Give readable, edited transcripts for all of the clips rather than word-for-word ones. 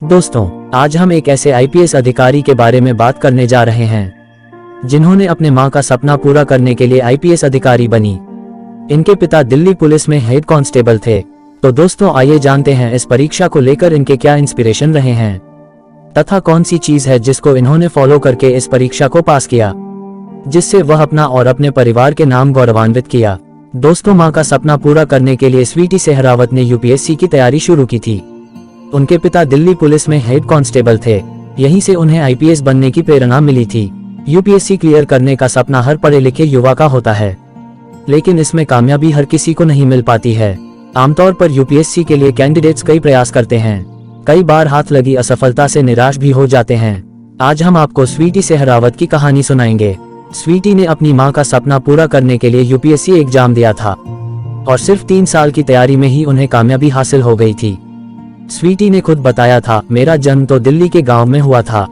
दोस्तों, आज हम एक ऐसे आईपीएस अधिकारी के बारे में बात करने जा रहे हैं जिन्होंने अपने मां का सपना पूरा करने के लिए आईपीएस अधिकारी बनी। इनके पिता दिल्ली पुलिस में हेड कांस्टेबल थे। तो दोस्तों, आइए जानते हैं इस परीक्षा को लेकर इनके क्या इंस्पिरेशन रहे हैं तथा कौन सी चीज है जिसको इन्होंने फॉलो करके इस परीक्षा को पास किया, जिससे वह अपना और अपने परिवार के नाम गौरवान्वित किया। दोस्तों, मां का सपना पूरा करने के लिए स्वीटी सहरावत ने यूपीएससी की तैयारी शुरू की थी। उनके पिता दिल्ली पुलिस में हेड कांस्टेबल थे। यहीं से उन्हें आईपीएस बनने की प्रेरणा मिली थी। यूपीएससी क्लियर करने का सपना हर पढ़े लिखे युवा का होता है, लेकिन इसमें कामयाबी हर किसी को नहीं मिल पाती है। आमतौर पर यूपीएससी के लिए कैंडिडेट्स कई प्रयास करते हैं, कई बार हाथ लगी असफलता से निराश भी हो जाते हैं। आज हम आपको स्वीटी सहरावत की कहानी सुनाएंगे। स्वीटी ने अपनी मां का सपना पूरा करने के लिए यूपीएससी एग्जाम दिया था और सिर्फ 3 साल की तैयारी में ही उन्हें कामयाबी हासिल हो गई थी। स्वीटी ने खुद बताया था, मेरा जन्म तो दिल्ली के गांव में हुआ था।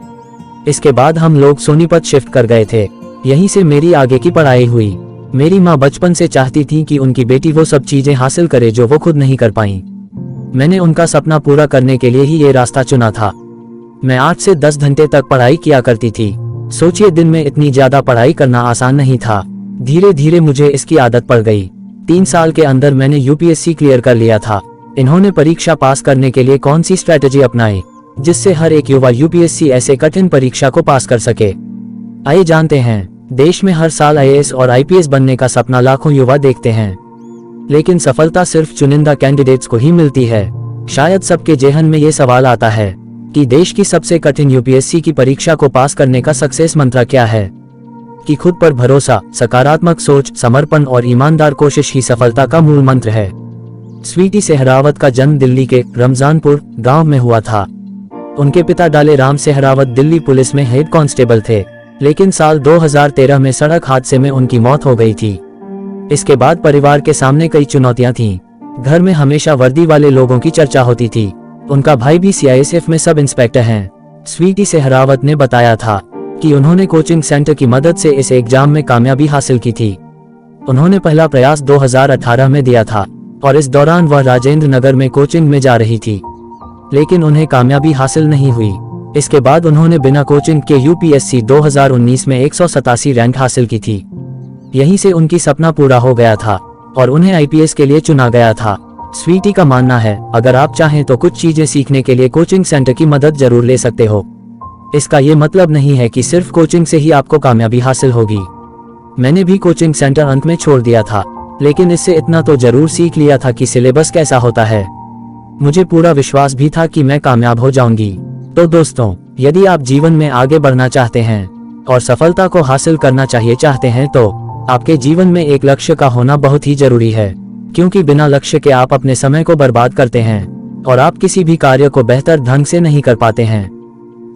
इसके बाद हम लोग सोनीपत शिफ्ट कर गए थे। यहीं से मेरी आगे की पढ़ाई हुई। मेरी माँ बचपन से चाहती थी कि उनकी बेटी वो सब चीजें हासिल करे जो वो खुद नहीं कर पाई। मैंने उनका सपना पूरा करने के लिए ही ये रास्ता चुना था। मैं 8 से 10 घंटे तक पढ़ाई किया करती थी। सोचिए, दिन में इतनी ज्यादा पढ़ाई करना आसान नहीं था। धीरे धीरे मुझे इसकी आदत पड़ गई। 3 साल के अंदर मैंने यूपीएससी क्लियर कर लिया था। इन्होंने परीक्षा पास करने के लिए कौन सी स्ट्रेटेजी अपनाई जिससे हर एक युवा यूपीएससी ऐसे कठिन परीक्षा को पास कर सके? आइए जानते हैं। देश में हर साल आईएएस और आईपीएस बनने का सपना लाखों युवा देखते हैं, लेकिन सफलता सिर्फ चुनिंदा कैंडिडेट्स को ही मिलती है। शायद सबके जेहन में ये सवाल आता है कि देश की सबसे कठिन यूपीएससी की परीक्षा को पास करने का सक्सेस मंत्र क्या है? कि खुद पर भरोसा, सकारात्मक सोच, समर्पण और ईमानदार कोशिश ही सफलता का मूल मंत्र है। स्वीटी सहरावत का जन्म दिल्ली के रमजानपुर गांव में हुआ था। उनके पिता डाले राम सहरावत दिल्ली पुलिस में हेड कांस्टेबल थे, लेकिन साल 2013 में सड़क हादसे में उनकी मौत हो गई थी। इसके बाद परिवार के सामने कई चुनौतियां थीं। घर में हमेशा वर्दी वाले लोगों की चर्चा होती थी। उनका भाई भी सीआईएसएफ में सब इंस्पेक्टर हैं। स्वीटी सहरावत ने बताया था कि उन्होंने कोचिंग सेंटर की मदद से इस एग्जाम में कामयाबी हासिल की थी। उन्होंने पहला प्रयास 2018 में दिया था और इस दौरान वह राजेंद्र नगर में कोचिंग में जा रही थी, लेकिन उन्हें कामयाबी हासिल नहीं हुई। इसके बाद उन्होंने बिना कोचिंग के यूपीएससी 2019 में 187 रैंक हासिल की थी। यहीं से उनकी सपना पूरा हो गया था और उन्हें आईपीएस के लिए चुना गया था। स्वीटी का मानना है, अगर आप चाहें तो कुछ चीजें सीखने के लिए कोचिंग सेंटर की मदद जरूर ले सकते हो। इसका ये मतलब नहीं है कि सिर्फ कोचिंग से ही आपको कामयाबी हासिल होगी। मैंने भी कोचिंग सेंटर अंत में छोड़ दिया था, लेकिन इससे इतना तो जरूर सीख लिया था कि सिलेबस कैसा होता है। मुझे पूरा विश्वास भी था कि मैं कामयाब हो जाऊंगी। तो दोस्तों, यदि आप जीवन में आगे बढ़ना चाहते हैं और सफलता को हासिल करना चाहते हैं तो आपके जीवन में एक लक्ष्य का होना बहुत ही जरूरी है, क्योंकि बिना लक्ष्य के आप अपने समय को बर्बाद करते हैं और आप किसी भी कार्य को बेहतर ढंग से नहीं कर पाते हैं।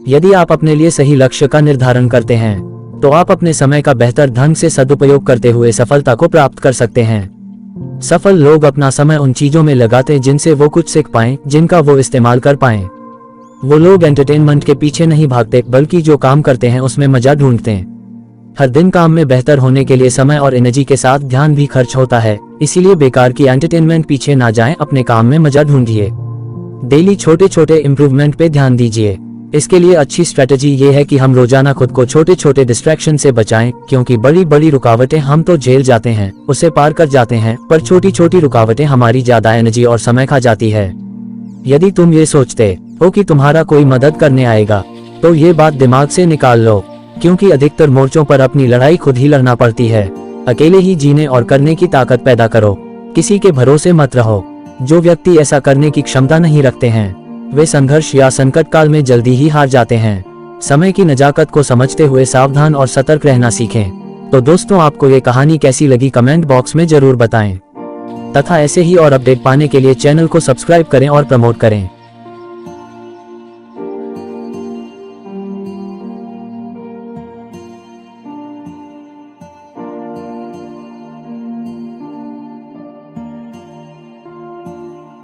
यदि आप अपने लिए सही लक्ष्य का निर्धारण करते हैं तो आप अपने समय का बेहतर ढंग से सदुपयोग करते हुए सफलता को प्राप्त कर सकते हैं। सफल लोग अपना समय उन चीजों में लगाते हैं जिनसे वो कुछ सीख पाएं, जिनका वो इस्तेमाल कर पाएं। वो लोग एंटरटेनमेंट के पीछे नहीं भागते, बल्कि जो काम करते हैं उसमें मजा ढूंढते हैं। हर दिन काम में बेहतर होने के लिए समय और एनर्जी के साथ ध्यान भी खर्च होता है, इसीलिए बेकार की एंटरटेनमेंट पीछे ना जाएं, अपने काम में मजा ढूंढिए। डेली छोटे छोटे इम्प्रूवमेंट पे ध्यान दीजिए। इसके लिए अच्छी स्ट्रेटजी ये है कि हम रोजाना खुद को छोटे छोटे डिस्ट्रैक्शन से बचाएं, क्योंकि बड़ी बड़ी रुकावटें हम तो झेल जाते हैं, उसे पार कर जाते हैं, पर छोटी छोटी रुकावटें हमारी ज्यादा एनर्जी और समय खा जाती है। यदि तुम ये सोचते हो कि तुम्हारा कोई मदद करने आएगा तो ये बात दिमाग से निकाल लो, क्योंकि अधिकतर मोर्चों पर अपनी लड़ाई खुद ही लड़ना पड़ती है। अकेले ही जीने और करने की ताकत पैदा करो, किसी के भरोसे मत रहो। जो व्यक्ति ऐसा करने की क्षमता नहीं रखते हैं वे संघर्ष या संकट काल में जल्दी ही हार जाते हैं। समय की नजाकत को समझते हुए सावधान और सतर्क रहना सीखें। तो दोस्तों, आपको ये कहानी कैसी लगी कमेंट बॉक्स में जरूर बताएं तथा ऐसे ही और अपडेट पाने के लिए चैनल को सब्सक्राइब करें और प्रमोट करें।